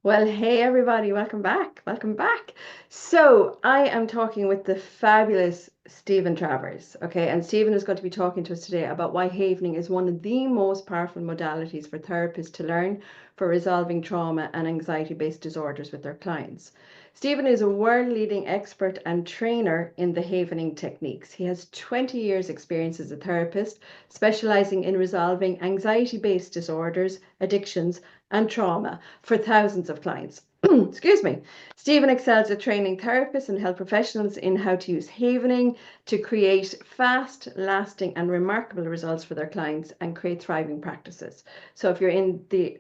Well, hey everybody, welcome back. Welcome back. So, I am talking with the fabulous Stephen Travers. Okay, and Stephen is going to be talking to us today about why havening is one of the most powerful modalities for therapists to learn for resolving trauma and anxiety-based disorders with their clients. Stephen is a world-leading expert and trainer in the havening techniques. He has 20 years experience as a therapist, specializing in resolving anxiety-based disorders, addictions, and trauma for thousands of clients. Excuse me. Stephen excels at training therapists and health professionals in how to use havening to create fast, lasting, and remarkable results for their clients and create thriving practices. So if you're in the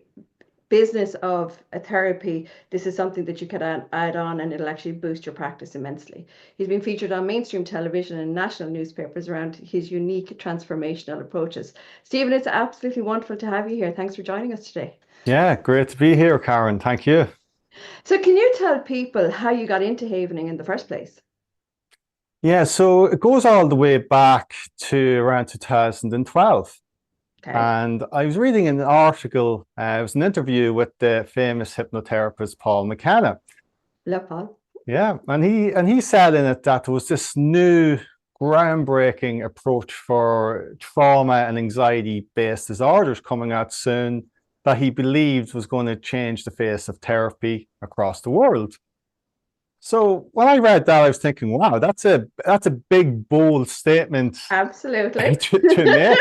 business of a therapy, this is something that you can add on and it'll actually boost your practice immensely. He's been featured on mainstream television and national newspapers around his unique transformational approaches. Stephen, it's absolutely wonderful to have you here. Thanks for joining us today. Yeah, great to be here, Karen. Thank you. So can you tell people how you got into havening in the first place? Yeah, so it goes all the way back to around 2012. Okay. And I was reading an article, it was an interview with the famous hypnotherapist Paul McKenna. Love Paul. Yeah, and he said in it that there was this new groundbreaking approach for trauma and anxiety-based disorders coming out soon that he believed was going to change the face of therapy across the world. So when I read that, I was thinking, wow, that's a big, bold statement Absolutely. to make.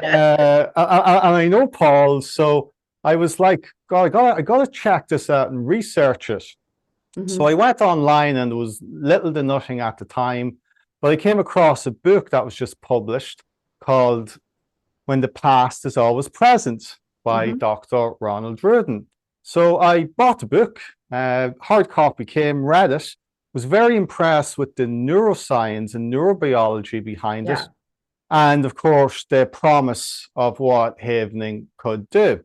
And I know Paul, so I was like, God, I got to check this out and research it. So I Mhm. went online, and there was little to nothing at the time, but I came across a book that was just published called "When the Past is Always Present" by Mhm. Dr. Ronald Rudin. So I bought the book, hard copy came, read it, was very impressed with the neuroscience and neurobiology behind it, Yeah. and of course, the promise of what havening could do.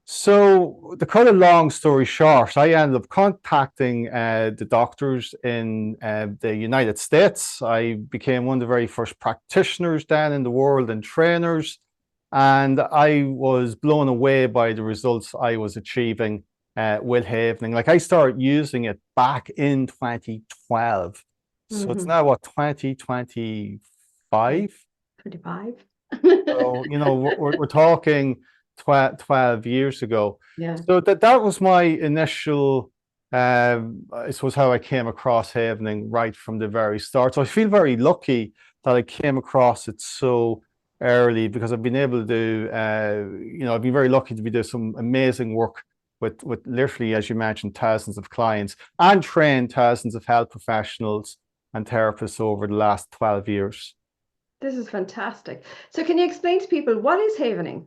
So, to cut a long story short, I ended up contacting the doctors in the United States. I became one of the very first practitioners then in the world and trainers. And I was blown away by the results I was achieving with havening. Like, I started using it back in 2012. So it's Mhm. now what, 2025? 25. So, we're talking 12 years ago. Yeah. So that was my initial, I suppose, how I came across havening right from the very start. So I feel very lucky that I came across it so early, because I've been able to do, I've been very lucky to be doing some amazing work with literally, as you mentioned, thousands of clients, and trained thousands of health professionals and therapists over the last 12 years. This is fantastic. So can you explain to people what is havening?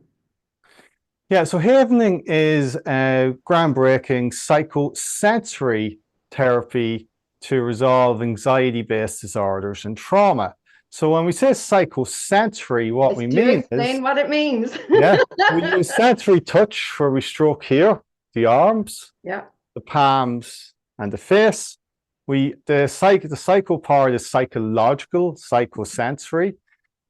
Yeah, so havening is a groundbreaking psychosensory therapy to resolve anxiety-based disorders and trauma. So when we say psychosensory, what Let's we do mean is, explain what it means. yeah, we use sensory touch where we stroke here, the arms, Yeah. the palms, and the face. The psycho part is psychological, psychosensory.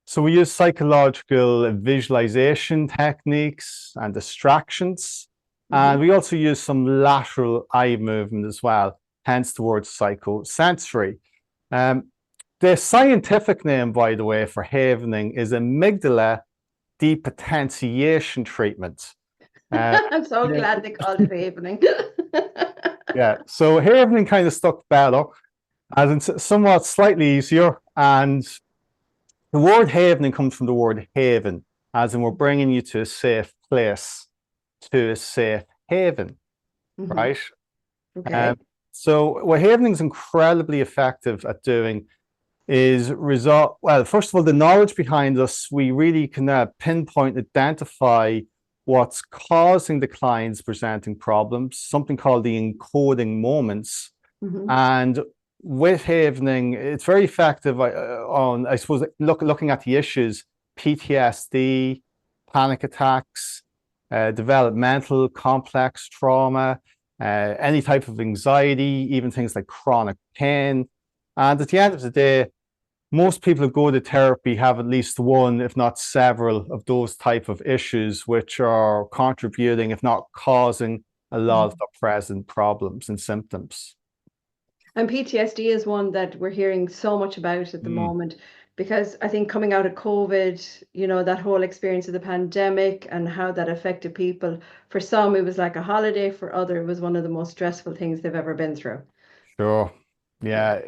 So we use psychological visualization techniques and distractions. Hmm. And we also use some lateral eye movement as well, hence the word psychosensory. Um, the scientific name, by the way, for havening is amygdala depotentiation treatment. Uh, I'm so yeah, glad they called it havening. yeah. So havening kind of stuck better, as in somewhat slightly easier. And the word havening comes from the word haven, as in we're bringing you to a safe place, to a safe haven, Hmm. right? Um, Okay. so what havening is incredibly effective at doing is result. Well, first of all, the knowledge behind us, we really can pinpoint, identify what's causing the clients presenting problems, something called the encoding moments. Hmm. And with havening, it's very effective on, I suppose, looking at the issues: PTSD, panic attacks, developmental complex trauma, any type of anxiety, even things like chronic pain. And at the end of the day, most people who go to therapy have at least one, if not several, of those type of issues, which are contributing, if not causing, a lot of the present problems and symptoms. And PTSD is one that we're hearing so much about at the moment, because I think coming out of COVID, that whole experience of the pandemic and how that affected people. For some, it was like a holiday. For others, it was one of the most stressful things they've ever been through. Sure. Yeah.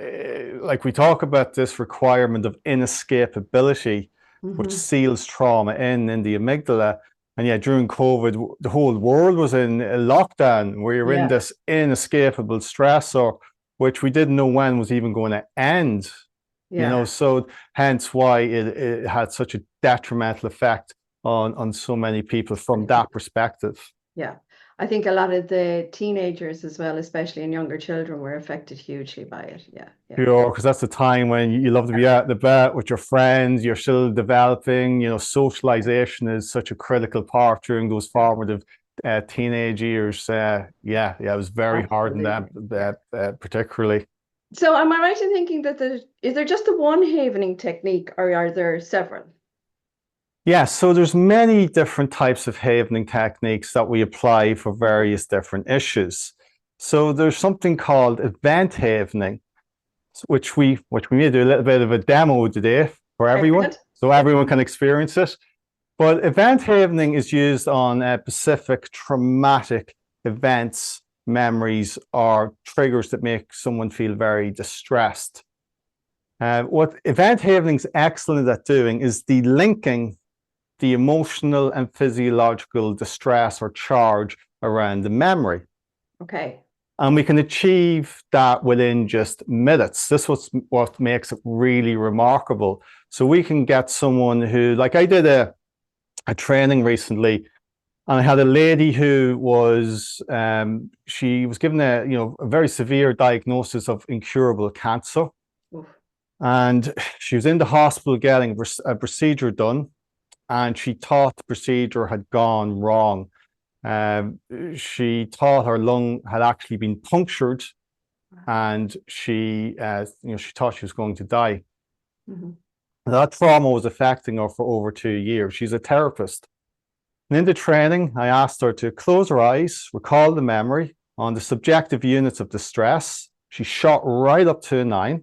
Like we talk about this requirement of inescapability, which seals trauma in the amygdala. And yeah, during COVID, the whole world was in a lockdown where you're in this inescapable stressor, which we didn't know when was even going to end. So hence why it had such a detrimental effect on so many people from that perspective. Yeah. I think a lot of the teenagers as well, especially in younger children, were affected hugely by it. Yeah. Sure, because that's the time when you love to be out and about with your friends, you're still developing, socialization is such a critical part during those formative teenage years. It was very hard in that particularly. So am I right in thinking that is there just the one havening technique, or are there several? Yeah, so there's many different types of havening techniques that we apply for various different issues. So there's something called event havening, which we may do a little bit of a demo today for everyone, so everyone can experience it. But event havening is used on specific traumatic events, memories, or triggers that make someone feel very distressed. What event havening is excellent at doing is delinking the emotional and physiological distress or charge around the memory. Okay. And we can achieve that within just minutes. This is what makes it really remarkable. So we can get someone who, like I did a training recently, and I had a lady who was, she was given a very severe diagnosis of incurable cancer. Oof. And she was in the hospital getting a procedure done, and she thought the procedure had gone wrong. She thought her lung had actually been punctured, and she thought she was going to die. That trauma was affecting her for over 2 years. She's a therapist. And in the training, I asked her to close her eyes, recall the memory on the subjective units of distress. She shot right up to a 9.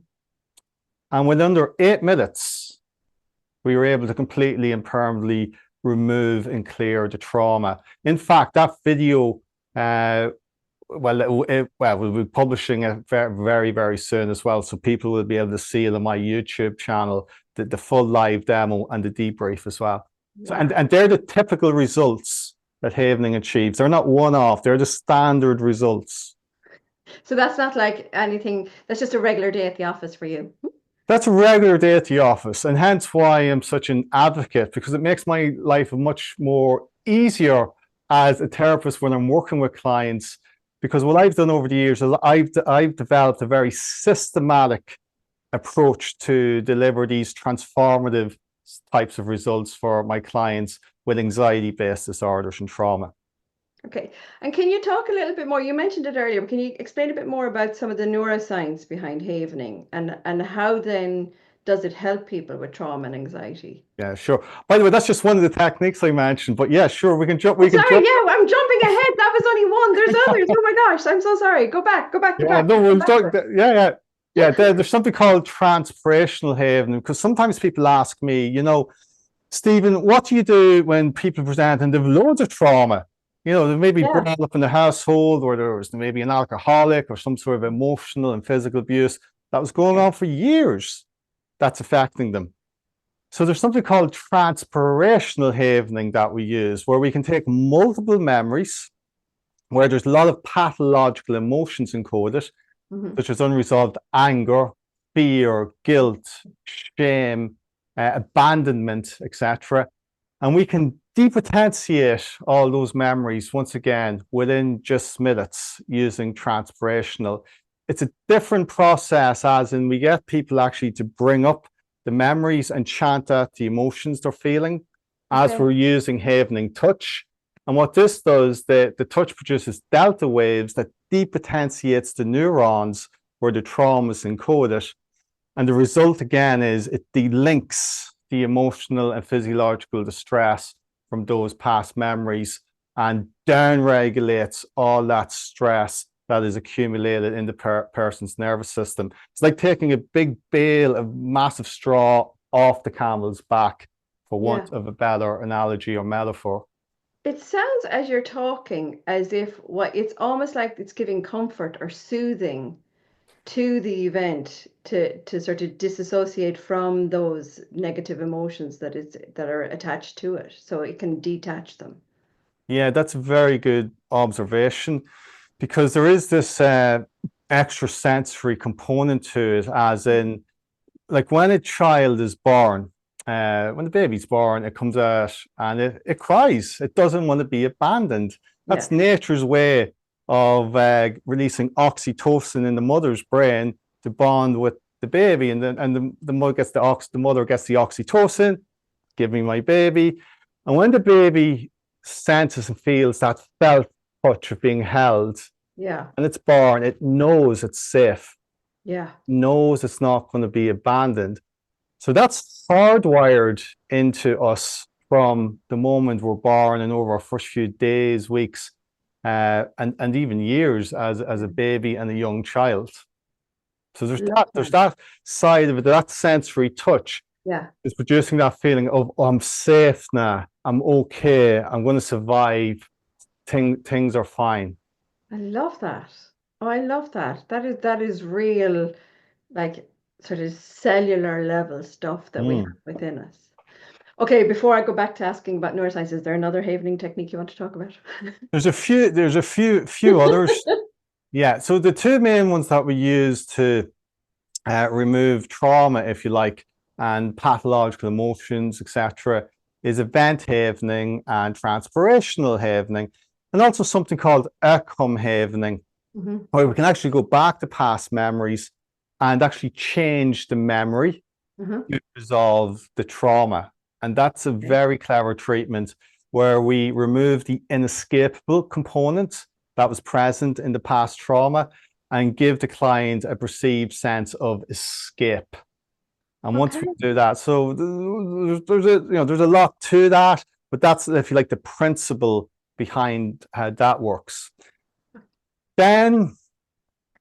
And within under 8 minutes, we were able to completely and permanently remove and clear the trauma. In fact, that video, we'll be publishing it very, very soon as well. So people will be able to see it on my YouTube channel, the full live demo and the debrief as well. So, and they're the typical results that havening achieves. They're not one-off, they're the standard results. So that's not like anything, that's just a regular day at the office for you. That's a regular day at the office, and hence why I'm such an advocate, because it makes my life much more easier as a therapist when I'm working with clients. Because what I've done over the years, I've developed a very systematic approach to deliver these transformative types of results for my clients with anxiety-based disorders and trauma. Okay. And can you talk a little bit more? You mentioned it earlier, but can you explain a bit more about some of the neuroscience behind havening and how then does it help people with trauma and anxiety? Yeah, sure. By the way, that's just one of the techniques I mentioned, but yeah, sure, we can jump. Sorry, I'm jumping ahead. That was only one. There's others. Oh my gosh, I'm so sorry. Go back. Yeah, there's something called transpirational havening, because sometimes people ask me, Stephen, what do you do when people present and they've loads of trauma? They may be brought up in the household, or there was maybe an alcoholic or some sort of emotional and physical abuse that was going on for years that's affecting them. So there's something called transpirational havening that we use, where we can take multiple memories where there's a lot of pathological emotions encoded, such as unresolved anger, fear, guilt, shame, abandonment, etc. And we can depotentiate all those memories once again within just minutes using transpirational. It's a different process, as in we get people actually to bring up the memories and chant out the emotions they're feeling as we're using havening touch. And what this does, the touch produces delta waves that depotentiates the neurons where the trauma is encoded. And the result again is it delinks the emotional and physiological distress from those past memories. and down regulates all that stress that is accumulated in the person's nervous system. It's like taking a big bale of massive straw off the camel's back, for want of a better analogy or metaphor. It sounds, as you're talking, as if it's almost like it's giving comfort or soothing to the event to sort of disassociate from those negative emotions that are attached to it, so it can detach them. Yeah, that's a very good observation, because there is this extra sensory component to it, as in, like when a child is born, when the baby's born, it comes out and it cries. It doesn't want to be abandoned. That's nature's way of releasing oxytocin in the mother's brain to bond with the baby, and the mother gets the oxytocin, give me my baby. And when the baby senses and feels that felt touch of being held, and it's born, it knows it's safe. Knows it's not going to be abandoned. So that's hardwired into us from the moment we're born and over our first few days, weeks, and even years as a baby and a young child. So there's that side of it, that sensory touch. Is producing that feeling of, oh, I'm safe now, I'm okay, I'm going to survive, things are fine. I love that. Oh, I love that. That is real, like sort of cellular level stuff that we have within us. Okay, before I go back to asking about neuroscience, is there another havening technique you want to talk about? There's a few others. Yeah, so the two main ones that we use to remove trauma, if you like, and pathological emotions, etc., is event havening and transpirational havening, and also something called outcome havening, where we can actually go back to past memories and actually change the memory to resolve the trauma. And that's a very clever treatment, where we remove the inescapable component that was present in the past trauma and give the client a perceived sense of escape. And once we do that, so there's a lot to that, but that's, if you like, the principle behind how that works. Then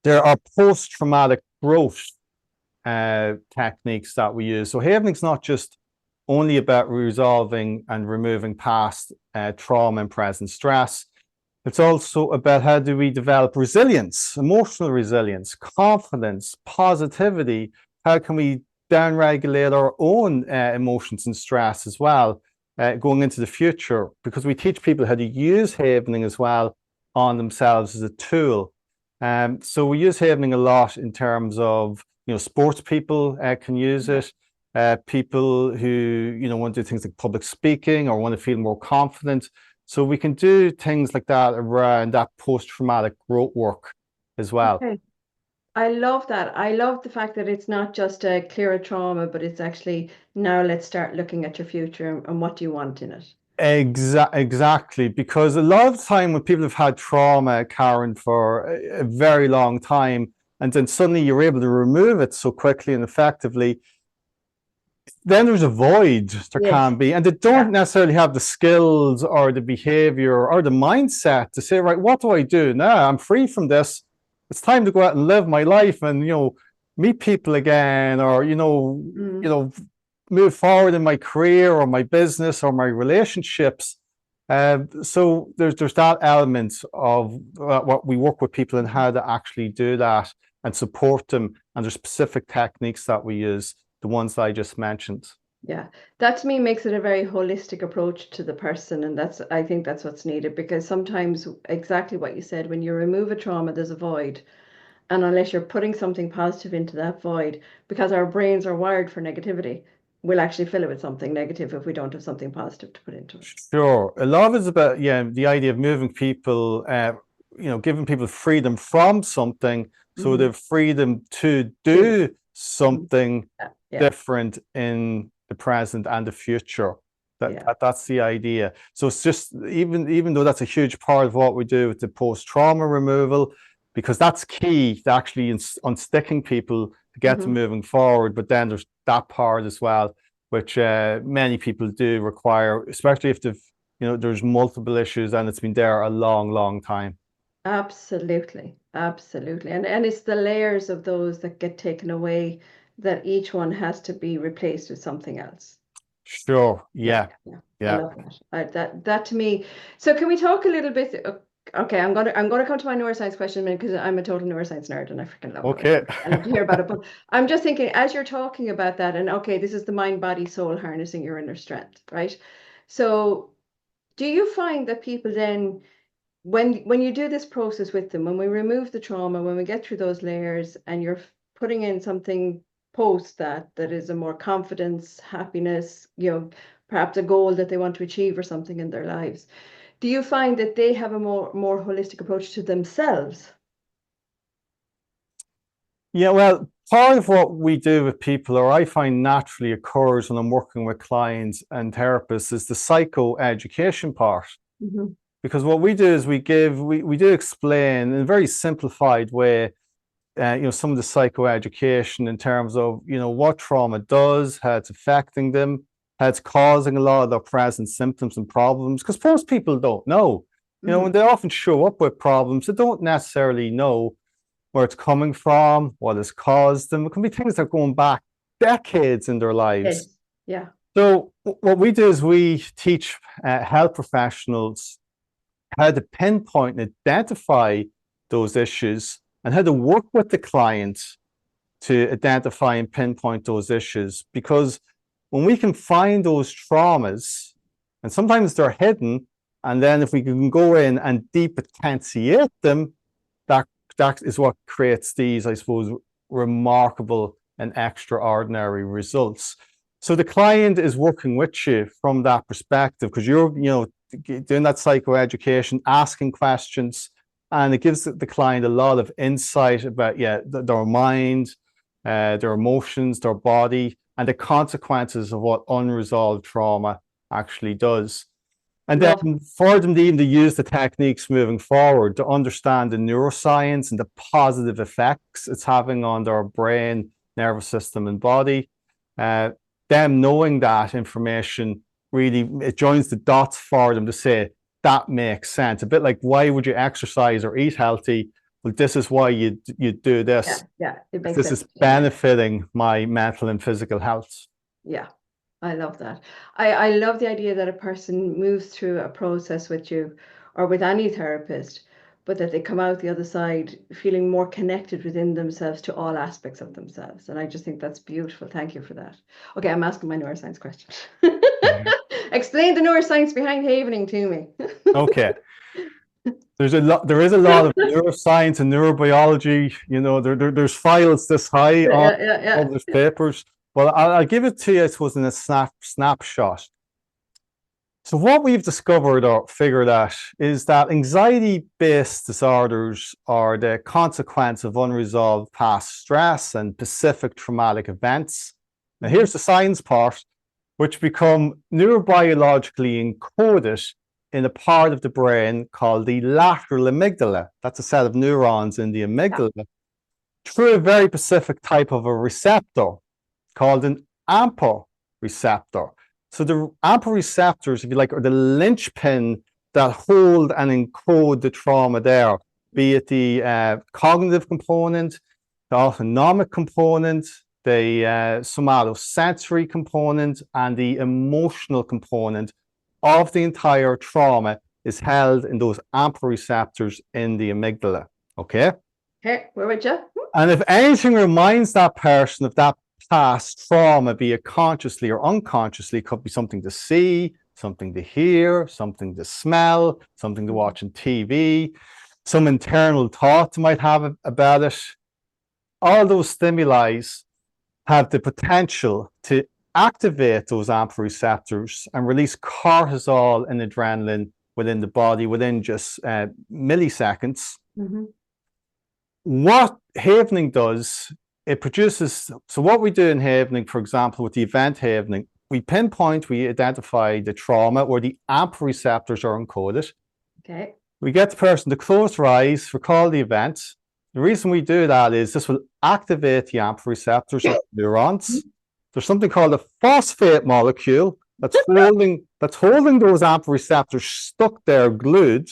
there are post-traumatic growth techniques that we use. So havening's not just only about resolving and removing past trauma and present stress. It's also about how do we develop resilience, emotional resilience, confidence, positivity. How can we downregulate our own emotions and stress as well, going into the future? Because we teach people how to use havening as well on themselves as a tool. So we use havening a lot in terms of, sports people can use it. People who, want to do things like public speaking or want to feel more confident. So we can do things like that around that post-traumatic growth work as well. Okay. I love that. I love the fact that it's not just a clear a trauma, but it's actually, now let's start looking at your future and what do you want in it. Exactly, because a lot of the time when people have had trauma, Karen, for a very long time, and then suddenly you're able to remove it so quickly and effectively, then there's a void. There can be, and they don't necessarily have the skills or the behavior or the mindset to say, right, what do I do now? I'm free from this. It's time to go out and live my life and, meet people again, or, move forward in my career or my business or my relationships. So there's that element of what we work with people and how to actually do that and support them. And there's specific techniques that we use, the ones that I just mentioned. Yeah, that to me makes it a very holistic approach to the person. And I think that's what's needed, because sometimes exactly what you said, when you remove a trauma, there's a void. And unless you're putting something positive into that void, because our brains are wired for negativity, we'll actually fill it with something negative if we don't have something positive to put into it. Sure. A lot of it's about, the idea of moving people, giving people freedom from something, so they've freedom to do something different in the present and the future. That's the idea. So it's just, even though that's a huge part of what we do with the post-trauma removal, because that's key to actually unsticking people to get them moving forward. But then there's that part as well, which many people do require, especially if they've there's multiple issues and it's been there a long, long time. Absolutely, absolutely. And it's the layers of those that get taken away that each one has to be replaced with something else. Sure. Yeah, Yeah. yeah. I Yeah. love that. That to me. So can we talk a little bit? Okay, I'm gonna come to my neuroscience question in a minute because I'm a total neuroscience nerd and I freaking love Okay. neuroscience. I love to hear about it. But I'm just thinking as you're talking about that, and okay, this is the mind, body, soul harnessing your inner strength, right? So do you find that people then when you do this process with them, when we remove the trauma, when we get through those layers and you're putting in something post that is a more confidence, happiness, perhaps a goal that they want to achieve or something in their lives, do you find that they have a more holistic approach to themselves? Yeah, well, part of what we do with people, or I find naturally occurs when I'm working with clients and therapists, is the psychoeducation part. Mm-hmm. Because what we do is we do explain in a very simplified way, some of the psychoeducation in terms of, what trauma does, how it's affecting them, how it's causing a lot of their present symptoms and problems. Because most people don't know. Mm-hmm. When they often show up with problems, they don't necessarily know where it's coming from, what has caused them. It can be things that are going back decades in their lives. Yes. Yeah. So what we do is we teach health professionals how to pinpoint and identify those issues and how to work with the client to identify and pinpoint those issues. Because when we can find those traumas, and sometimes they're hidden, and then if we can go in and deep potentiate them, that is what creates these, I suppose, remarkable and extraordinary results. So the client is working with you from that perspective because you're, doing that psychoeducation, asking questions, and it gives the client a lot of insight about, their mind, their emotions, their body, and the consequences of what unresolved trauma actually does. And Love. then for them to even to use the techniques moving forward to understand the neuroscience and the positive effects it's having on their brain, nervous system, and body. Them knowing that information really, it joins the dots for them to say, that makes sense. A bit like, why would you exercise or eat healthy? Well, this is why you do this. Yeah, it makes This sense. is benefiting my mental and physical health. Yeah. I love that. I love the idea that a person moves through a process with you or with any therapist, but that they come out the other side feeling more connected within themselves to all aspects of themselves. And I just think that's beautiful. Thank you for that. Okay, I'm asking my neuroscience question. Explain the neuroscience behind havening to me. Okay. There is a lot of neuroscience and neurobiology. There's files this high on published papers. Well, I'll give it to you, I suppose, in a snapshot. So what we've discovered or figured out is that anxiety-based disorders are the consequence of unresolved past stress and specific traumatic events. Now, here's the science part, which become neurobiologically encoded in a part of the brain called the lateral amygdala. That's a set of neurons in the amygdala, through a very specific type of a receptor called an AMPA receptor. So the AMPA receptors, if you like, are the linchpin that hold and encode the trauma there, be it the cognitive component, the autonomic component, the somatosensory component, and the emotional component of the entire trauma is held in those AMPA receptors in the amygdala. Okay? Okay, where would you? And if anything reminds that person of that past trauma, be it consciously or unconsciously, it could be something to see, something to hear, something to smell, something to watch on TV, some internal thought you might have about it. All those stimuli have the potential to activate those AMPA receptors and release cortisol and adrenaline within the body within just milliseconds. Mm-hmm. What havening does, it produces, so what we do in havening, for example, with the event havening, we identify the trauma where the AMPA receptors are encoded. Okay. We get the person to close their eyes, recall the event. The reason we do that is this will activate the AMPA receptors of neurons. There's something called a phosphate molecule that's holding those AMPA receptors stuck there, glued,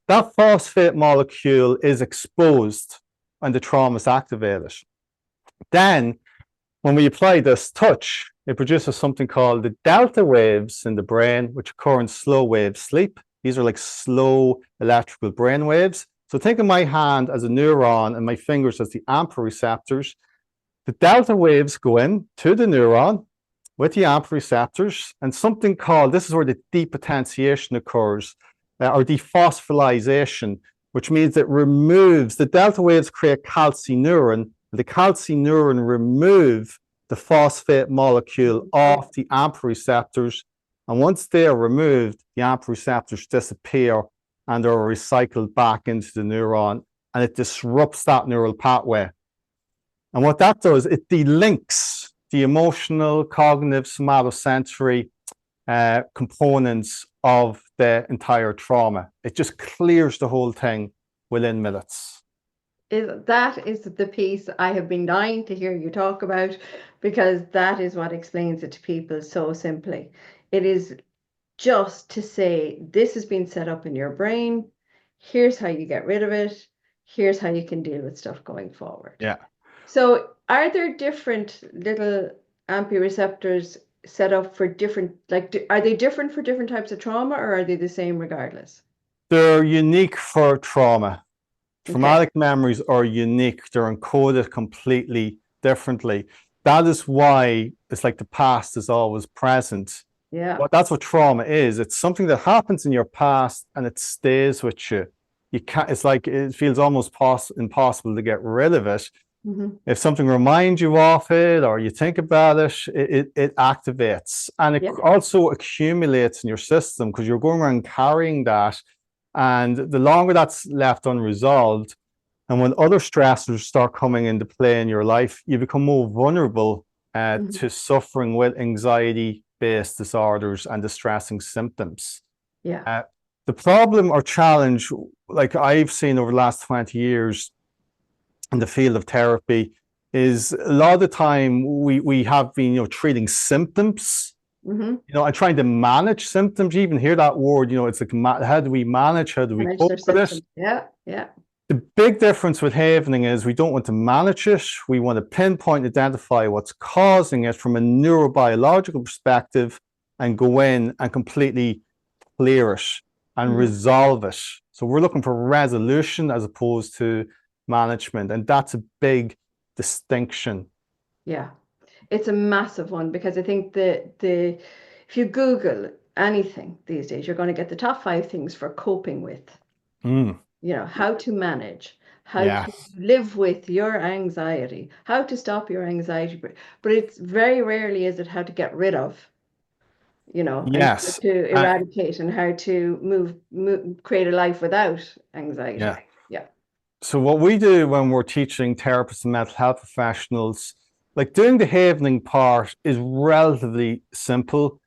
that phosphate molecule is exposed and the trauma is activated. Then, when we apply this touch, it produces something called the delta waves in the brain, which occur in slow wave sleep. These are like slow electrical brain waves. So think of my hand as a neuron and my fingers as the AMPA receptors. The delta waves go in to the neuron with the AMPA receptors, and something called, this is where the depotentiation occurs, or dephosphorylation, which means it removes, the delta waves create calcineurin, the calcineurin remove the phosphate molecule off the AMPA receptors, and once they are removed, the AMPA receptors disappear and are recycled back into the neuron, and it disrupts that neural pathway. And what that does, it delinks the emotional, cognitive, somatosensory components of the entire trauma. It just clears the whole thing within minutes. That is the piece I have been dying to hear you talk about, because that is what explains it to people so simply. It is just to say, this has been set up in your brain. Here's how you get rid of it. Here's how you can deal with stuff going forward. Yeah. So are there different little AMPA receptors set up for different, like, are they different for different types of trauma, or are they the same regardless? They're unique for trauma. Traumatic memories are unique. They're encoded completely differently. That is why it's like the past is always present. Yeah. But that's what trauma is. It's something that happens in your past and it stays with you. You can't, it's like, it feels almost impossible to get rid of it. If something reminds you of it or you think about it, it activates, and it also accumulates in your system because you're going around carrying that. And the longer that's left unresolved, and when other stressors start coming into play in your life, you become more vulnerable to suffering with anxiety-based disorders and distressing symptoms. The problem or challenge, like I've seen over the last 20 years in the field of therapy, is a lot of the time we have been, treating symptoms. And trying to manage symptoms. You even hear that word, it's like, how do we manage? How do we cope with it? Yeah. The big difference with havening is we don't want to manage it. We want to pinpoint, identify what's causing it from a neurobiological perspective and go in and completely clear it and resolve it. So we're looking for resolution as opposed to management. And that's a big distinction. Yeah. It's a massive one, because I think if you Google anything these days, you're going to get the top 5 things for coping with. How to manage, how to live with your anxiety, how to stop your anxiety. But it's very rarely is it how to get rid of, and how to eradicate and how to create a life without anxiety. So what we do when we're teaching therapists and mental health professionals, like doing the havening part is relatively simple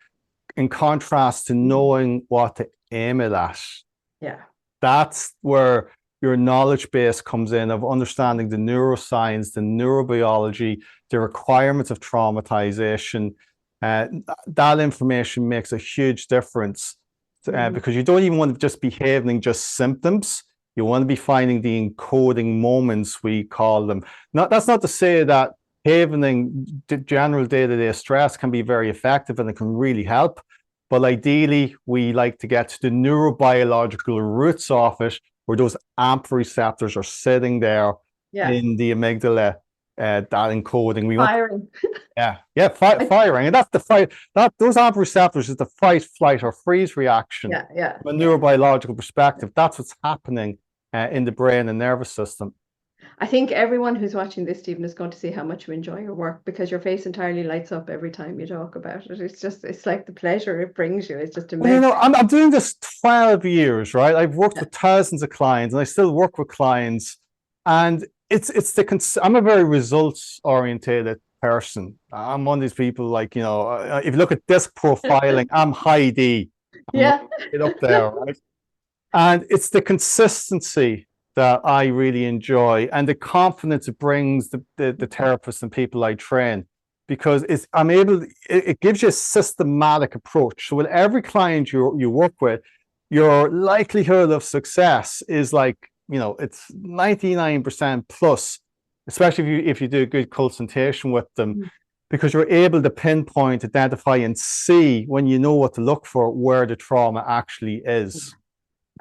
in contrast to knowing what to aim it at. That's where your knowledge base comes in, of understanding the neuroscience, the neurobiology, the requirements of traumatization. That information makes a huge difference because you don't even want to just be havening just symptoms. You want to be finding the encoding moments, we call them. That's not to say that havening general day-to-day stress can be very effective and it can really help. But ideally, we like to get to the neurobiological roots of it, where those AMPA receptors are sitting there in the amygdala, that encoding. Firing. Firing. And that's the fight. Those AMPA receptors is the fight, flight, or freeze reaction. From a neurobiological perspective, that's what's happening in the brain and nervous system. I think everyone who's watching this, Stephen, is going to see how much you enjoy your work, because your face entirely lights up every time you talk about it. It's like the pleasure it brings you. It's just amazing. I'm doing this 12 years, right? I've worked with thousands of clients, and I still work with clients. And I'm a very results orientated person. I'm one of these people, like, if you look at disc profiling, I'm high D. I'm right up there, right? And it's the consistency that I really enjoy, and the confidence it brings the therapists and people I train. because it gives you a systematic approach. So with every client you work with, your likelihood of success is like, it's 99% plus, especially if you do a good consultation with them, because you're able to pinpoint, identify, and see, when you know what to look for, where the trauma actually is.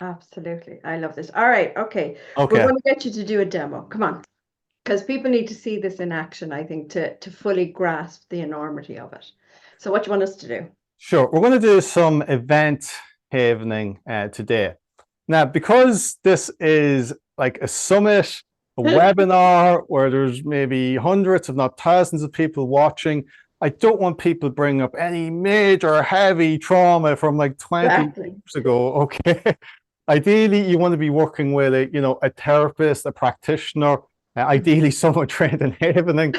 Absolutely. I love this. All right. Okay. We're Okay. going to get you to do a demo. Come on. Because people need to see this in action, I think, to fully grasp the enormity of it. So what do you want us to do? Sure. We're going to do some event havening today. Now, because this is like a summit, a webinar where there's maybe hundreds, if not thousands of people watching, I don't want people bringing up any major heavy trauma from like 20 years ago. Okay. Ideally, you want to be working with a therapist, a practitioner, ideally someone trained in havening.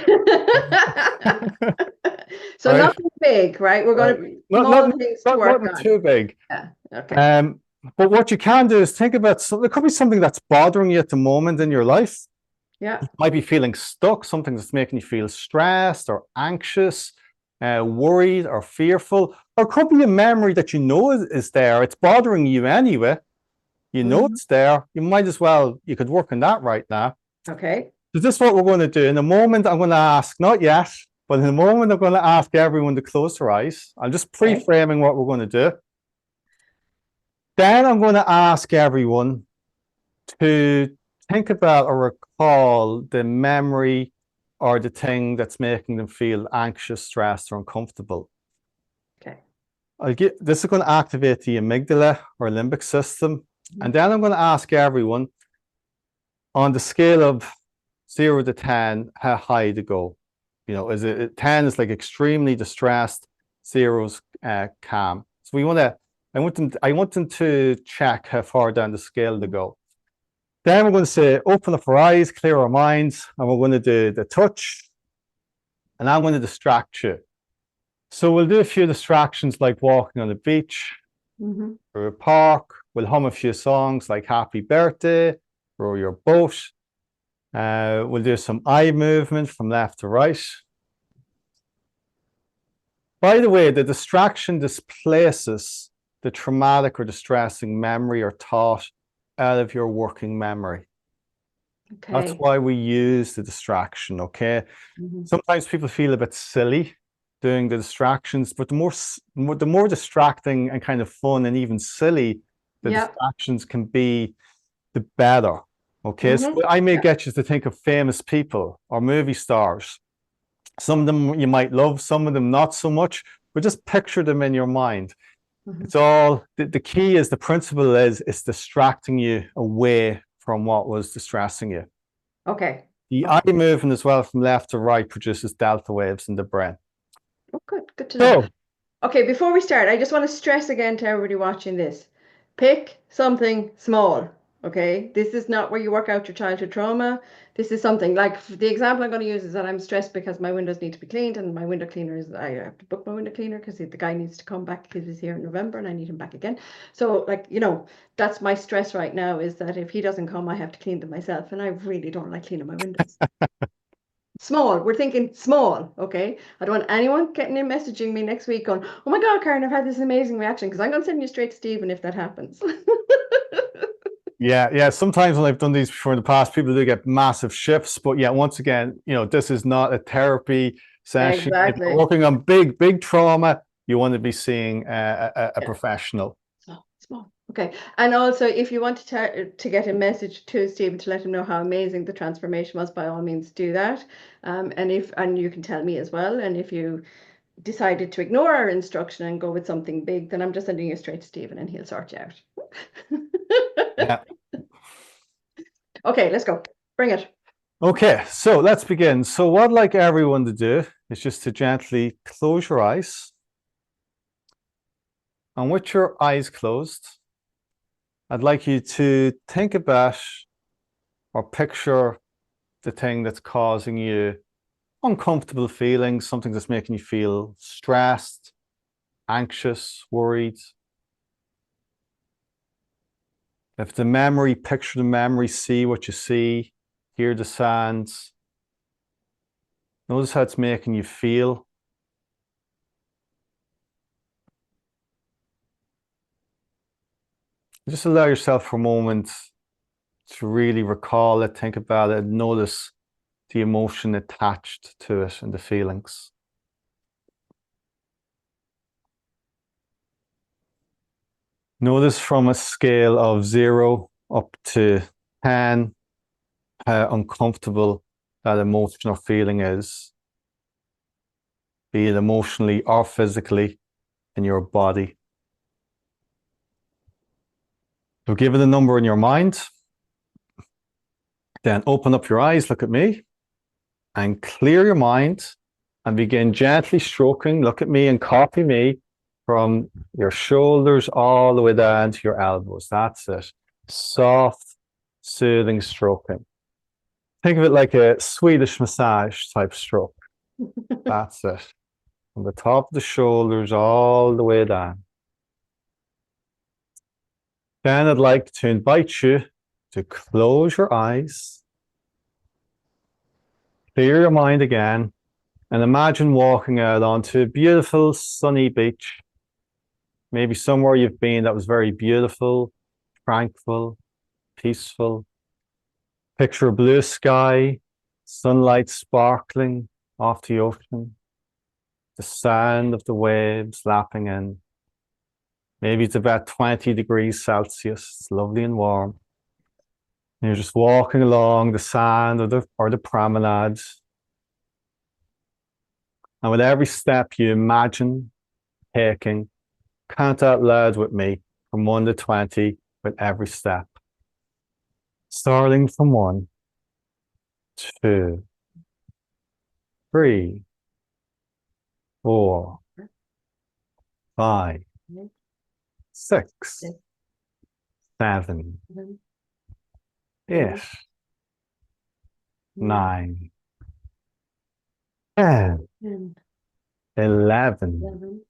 So right? nothing big, right? We're going to small things to work on. Too big. Yeah. Okay. But what you can do is think about there could be something that's bothering you at the moment in your life. Yeah. You might be feeling stuck, something that's making you feel stressed or anxious, worried or fearful, or it could be a memory that you know is there. It's bothering you anyway. You know it's there. You could work on that right now. Okay. So this is what we're going to do. In a moment, I'm going to ask, not yet, but in a moment, I'm going to ask everyone to close their eyes. I'm just pre-framing what we're going to do. Then I'm going to ask everyone to think about or recall the memory or the thing that's making them feel anxious, stressed, or uncomfortable. Okay. This is going to activate the amygdala or limbic system. And then I'm going to ask everyone on the scale of 0 to 10, how high to go. Is it 10 is like extremely distressed, 0's calm. So I want them to check how far down the scale to go. Then we're going to say, open up our eyes, clear our minds, and we're going to do the touch. And I'm going to distract you. So we'll do a few distractions like walking on the beach, or a park. We'll hum a few songs like Happy Birthday, row your boat. We'll do some eye movement from left to right. By the way, the distraction displaces the traumatic or distressing memory or thought out of your working memory. Okay. That's why we use the distraction, okay? Sometimes people feel a bit silly doing the distractions, but the more distracting and kind of fun and even silly the distractions can be, the better. Okay, so I may get you to think of famous people or movie stars. Some of them you might love, some of them not so much, but just picture them in your mind. It's all, the key is, the principle is, it's distracting you away from what was distressing you. Okay. The eye movement as well from left to right produces delta waves in the brain. Oh, good to know. Okay, before we start, I just want to stress again to everybody watching this. Pick something small, okay? This is not where you work out your childhood trauma. This is something like, the example I'm going to use is that I'm stressed because my windows need to be cleaned, and my window cleaner is, I have to book my window cleaner because the guy needs to come back because he's here in November and I need him back again. So like, that's my stress right now, is that if he doesn't come, I have to clean them myself, and I really don't like cleaning my windows. Small. We're thinking small, okay? I don't want anyone getting in messaging me next week going, oh my God, Karen, I've had this amazing reaction, because I'm going to send you straight to Stephen if that happens. Yeah. Sometimes when I've done these before in the past, people do get massive shifts. But yeah, once again, this is not a therapy session. Exactly. If you're working on big trauma, you want to be seeing a professional. Small. Okay. And also, if you want to get a message to Stephen to let him know how amazing the transformation was, by all means do that. And you can tell me as well. And if you decided to ignore our instruction and go with something big, then I'm just sending you straight to Stephen and he'll sort you out. Yeah. Okay, let's go. Bring it. Okay, so let's begin. So what I'd like everyone to do is just to gently close your eyes. And with your eyes closed, I'd like you to think about or picture the thing that's causing you uncomfortable feelings, something that's making you feel stressed, anxious, worried. If the memory, picture the memory, see what you see, hear the sounds. Notice how it's making you feel. Just allow yourself for a moment to really recall it, think about it, and notice the emotion attached to it and the feelings. Notice from a scale of 0 up to 10 how uncomfortable that emotion or feeling is, be it emotionally or physically in your body. So give it a number in your mind, then open up your eyes, look at me, and clear your mind and begin gently stroking, look at me and copy me from your shoulders all the way down to your elbows. That's it. Soft, soothing stroking. Think of it like a Swedish massage type stroke. That's it. From the top of the shoulders all the way down. Then I'd like to invite you to close your eyes, clear your mind again, and imagine walking out onto a beautiful sunny beach. Maybe somewhere you've been that was very beautiful, tranquil, peaceful. Picture a blue sky, sunlight sparkling off the ocean, the sound of the waves lapping in. Maybe it's about 20 degrees Celsius. It's lovely and warm. And you're just walking along the sand or the promenade. And with every step you imagine taking, count out loud with me from 1 to 20 with every step. Starting from 1, 2, 3, 4, 5, 6, 7, 8, 9, 10, 11,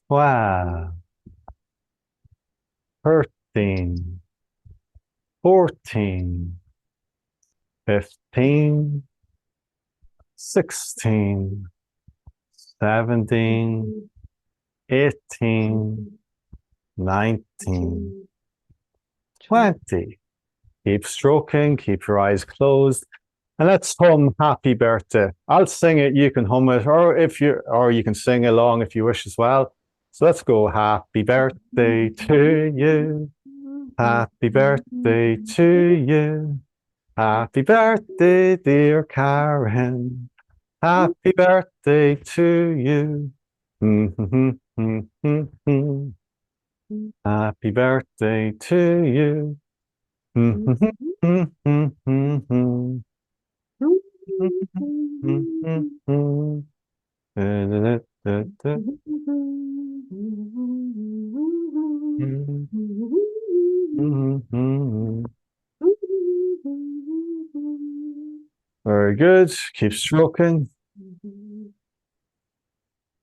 12, 13, 14, 15, 16, 17, 18, 19, 20. Keep stroking, keep your eyes closed, and let's hum Happy Birthday. I'll sing it, you can hum it, or you can sing along if you wish as well. So let's go. Happy birthday to you. Happy birthday to you. Happy birthday, dear Karen. Happy birthday to you. Happy birthday to you. Very good. Keep stroking.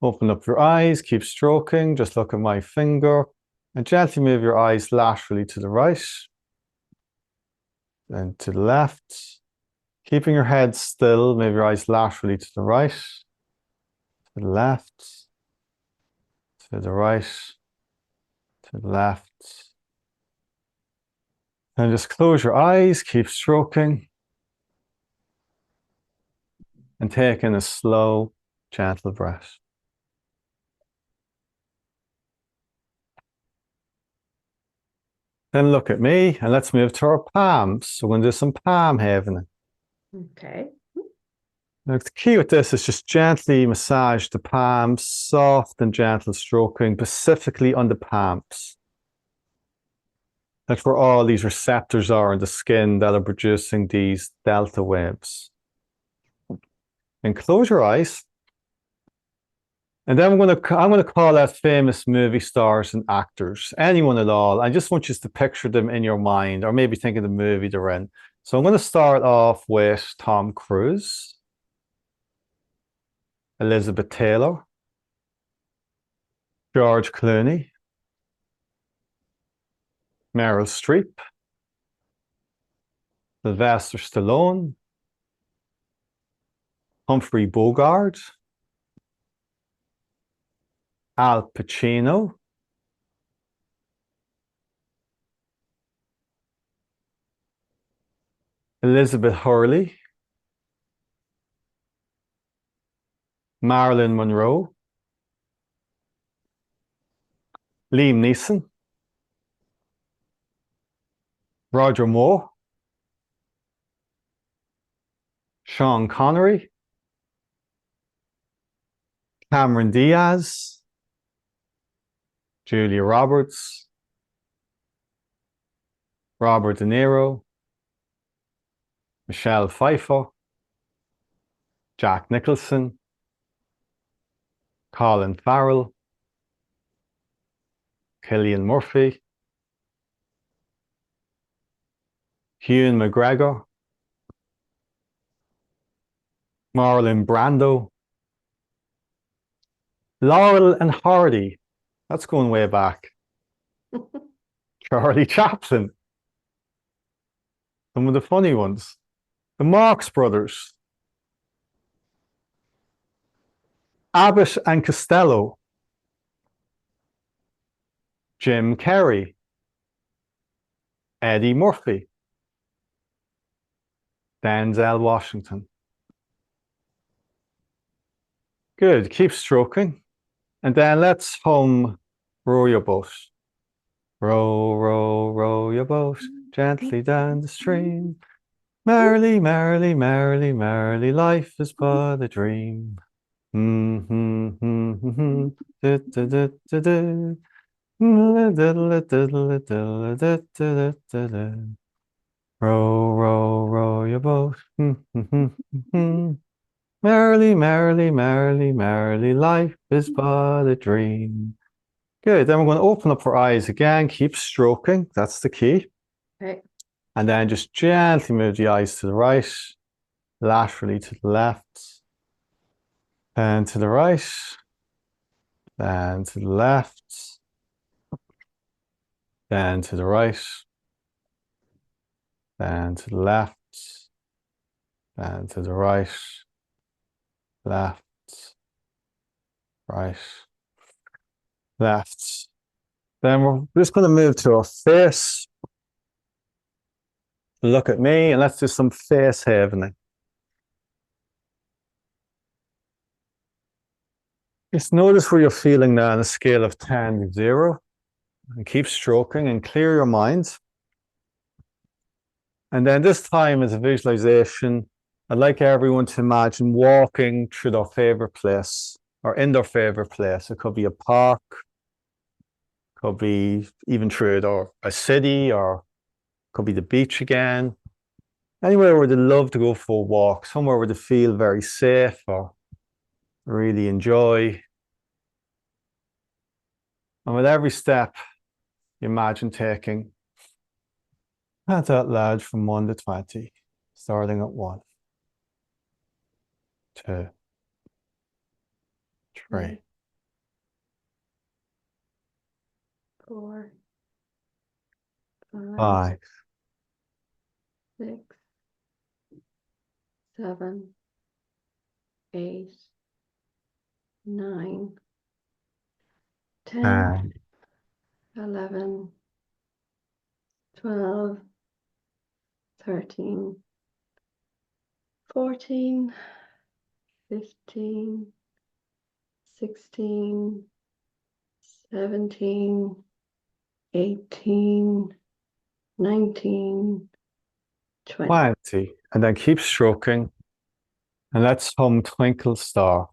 Open up your eyes, keep stroking. Just look at my finger and gently move your eyes laterally to the right and to the left. Keeping your head still, move your eyes laterally to the right, to the left, to the right, to the left. And just close your eyes, keep stroking. And take in a slow, gentle breath. Then look at me and let's move to our palms. So we're going to do some palm havening. Okay. Now, the key with this is just gently massage the palms, soft and gentle stroking, specifically on the palms. That's where all these receptors are in the skin that are producing these delta waves. And close your eyes. And then I'm going to call out famous movie stars and actors, anyone at all. I just want you to picture them in your mind, or maybe think of the movie they're in. So I'm going to start off with Tom Cruise, Elizabeth Taylor, George Clooney, Meryl Streep, Sylvester Stallone, Humphrey Bogart, Al Pacino, Elizabeth Hurley, Marilyn Monroe, Liam Neeson, Roger Moore, Sean Connery, Cameron Diaz, Julia Roberts, Robert De Niro, Michelle Pfeiffer, Jack Nicholson, Colin Farrell, Cillian Murphy, Ewan McGregor, Marlon Brando, Laurel and Hardy. That's going way back. Charlie Chaplin. Some of the funny ones. The Marx Brothers. Abbott and Costello. Jim Carrey. Eddie Murphy. Denzel Washington. Good. Keep stroking. And then let's hum Row Your Boat. Row, row, row your boat gently down the stream. Merrily, merrily, merrily, merrily, life is but a dream. Row, row, row your boat. Merrily, merrily, merrily, merrily, life is but a dream. Good. Then we're going to open up our eyes again. Keep stroking. That's the key. Okay. And then just gently move the eyes to the right, laterally to the left, and to the right, and to the left, then to the right, then to the left, then to the right, left, right, left. Then we're just going to move to our face. Look at me, and let's do some face havening. Just notice where you're feeling now on a scale of 10 to 0. And keep stroking and clear your mind. And then this time is a visualization. I'd like everyone to imagine walking through their favorite place or in their favorite place. It could be a park, could be even through it, or a city, or could be the beach again. Anywhere where they love to go for a walk, somewhere where they feel very safe or really enjoy. And with every step, you imagine taking that out loud from 1 to 20, starting at 1, 2, 3, 4, 5, 5, 6, 7, 8, 9, 10, 10, 11, 12, 13, 14, 15, 16, 17, 18, 19, 20. 20. And then keep stroking. And let's hum Twinkle Star.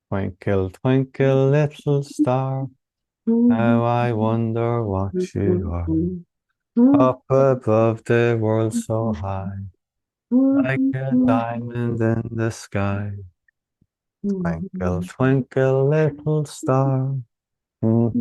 Twinkle, twinkle, little star. How I wonder what you are. Up above the world so high. Like a diamond in the sky. Twinkle, twinkle, little star. Then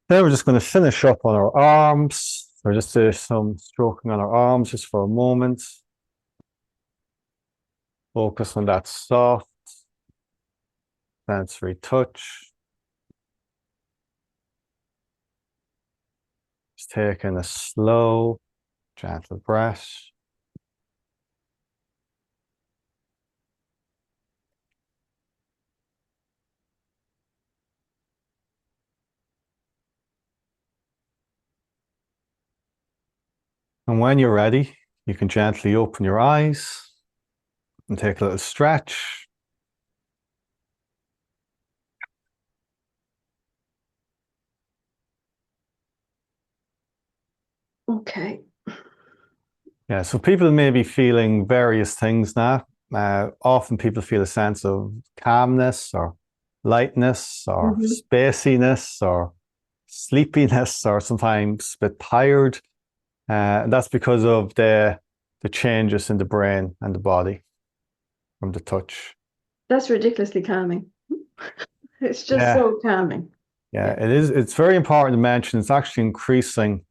we're just going to finish up on our arms. Or just do some stroking on our arms just for a moment. Focus on that soft, sensory touch. Just taking a slow, gentle breath. And when you're ready, you can gently open your eyes and take a little stretch. Okay. Yeah, so people may be feeling various things now. Often people feel a sense of calmness or lightness or Hmm. spaciness or sleepiness or sometimes a bit tired. And that's because of the changes in the brain and the body from the touch. That's ridiculously calming. It's just Yeah, so calming. yeah, Yeah. it is. It's very important to mention it's actually increasing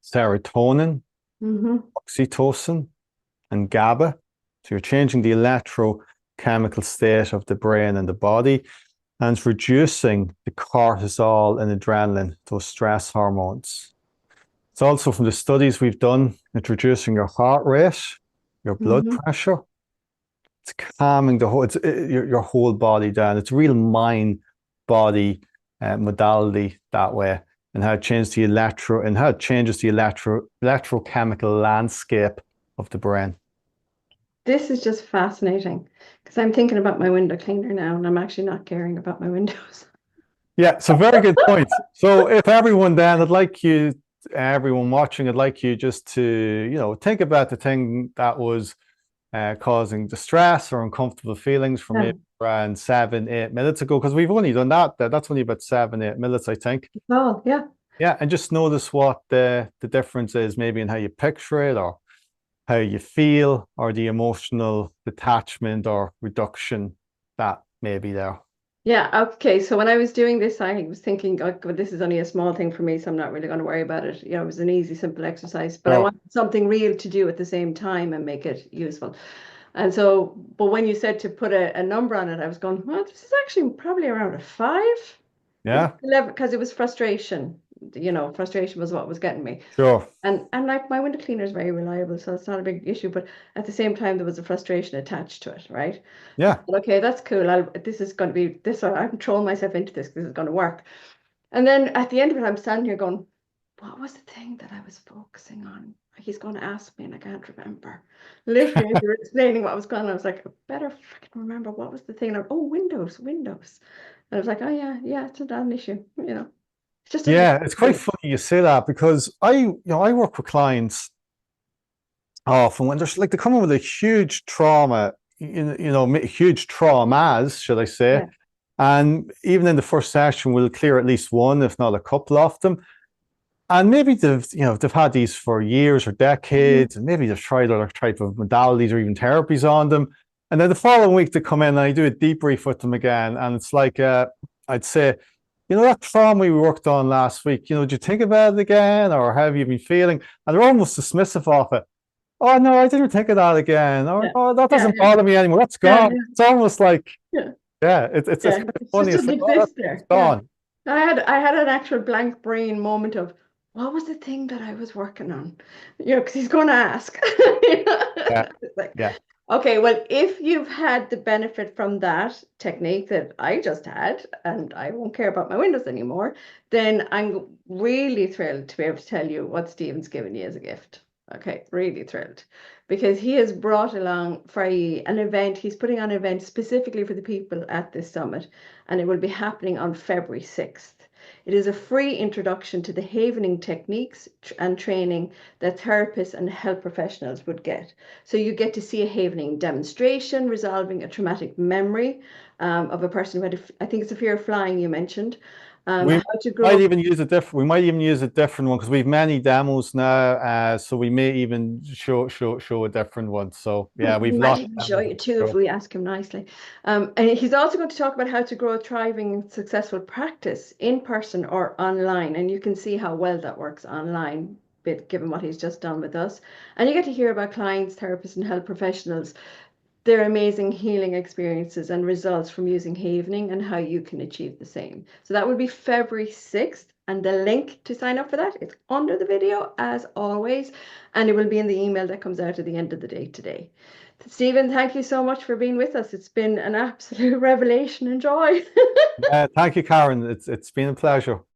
serotonin, Hmm. oxytocin, and GABA. So you're changing the electrochemical state of the brain and the body, and it's reducing the cortisol and adrenaline, those stress hormones. It's also from the studies we've done, it's reducing your heart rate, your blood Hmm. pressure. It's calming the whole, your whole body down. It's a real mind body modality that way, and how it changes the electrochemical landscape of the brain. This is just fascinating because I'm thinking about my window cleaner now and I'm actually not caring about my windows. Yeah, so very good point. So if everyone then, everyone watching, I'd like you just to, think about the thing that was causing distress or uncomfortable feelings from Yeah. maybe around 7, 8 minutes ago, because we've only done that. That's only about 7, 8 minutes, I think. Oh, yeah. Yeah, and just notice what the difference is, maybe in how you picture it or how you feel or the emotional detachment or reduction that may be there. Yeah. Okay. So when I was doing this, I was thinking, oh, God, this is only a small thing for me, so I'm not really going to worry about it. It was an easy, simple exercise, but I So wanted something real to do at the same time and make it useful. And so, but when you said to put a number on it, I was going, well, this is actually probably around a 5. It's yeah, 11 because it was frustration. Frustration was what was getting me. sure. And like my window cleaner is very reliable, so it's not a big issue. But at the same time, there was a frustration attached to it, right? So I Yeah. thought, okay, that's cool. This is going to be this. I'm throwing myself into this. This is going to work. And then at the end of it, I'm standing here going, what was the thing that I was focusing on? He's going to ask me, and I can't remember. Literally, as you were explaining what was going on, I was like, I better freaking remember what was the thing. And oh, Windows, Windows. And I was like, oh yeah, yeah, it's not an issue. It's just a Yeah, it's quite thing. funny you say that because I work with clients often when there's like they come in with a huge trauma, huge traumas, should I say? Yeah. And even in the first session, we'll clear at least one, if not a couple of them. And maybe they've had these for years or Mhm. decades, and maybe they've tried other type of modalities or even therapies on them. And then the following week they come in and I do a debrief with them again, and it's like I'd say, that trauma we worked on last week. Did you think about it again, or how have you been feeling? And they're almost dismissive of it. Oh no, I didn't think of that again, or Yeah. oh, that Yeah. doesn't bother me anymore. That's Yeah. gone. Yeah. It's almost like, Yeah. yeah, it's Yeah. kind of It just funny. It's doesn't like, oh, that's exist it's there. Yeah. gone. I had an actual blank brain moment of what was the thing that I was working on? Because he's going to ask. Yeah, It's like, yeah. okay, well, if you've had the benefit from that technique that I just had, and I won't care about my windows anymore, then I'm really thrilled to be able to tell you what Stephen's given you as a gift. Okay, really thrilled because he has brought along for an event. He's putting on an event specifically for the people at this summit, and it will be happening on February 6th. It is a free introduction to the havening techniques and training that therapists and health professionals would get. So you get to see a havening demonstration, resolving a traumatic memory of a person who had, I think it's a fear of flying you mentioned, We how to might grow. even use a different. We might even use a different one because we've many demos now. So we may even show a different one. So yeah, We we've might lots even of show demos. you too if So, we ask him nicely. And he's also going to talk about how to grow a thriving and successful practice in person or online. And you can see how well that works online, given what he's just done with us. And you get to hear about clients, therapists, and health professionals their amazing healing experiences and results from using havening and how you can achieve the same. So that will be February 6th. And the link to sign up for that is under the video, as always. And it will be in the email that comes out at the end of the day today. Stephen, thank you so much for being with us. It's been an absolute revelation and joy. Thank you, Karen. It's been a pleasure.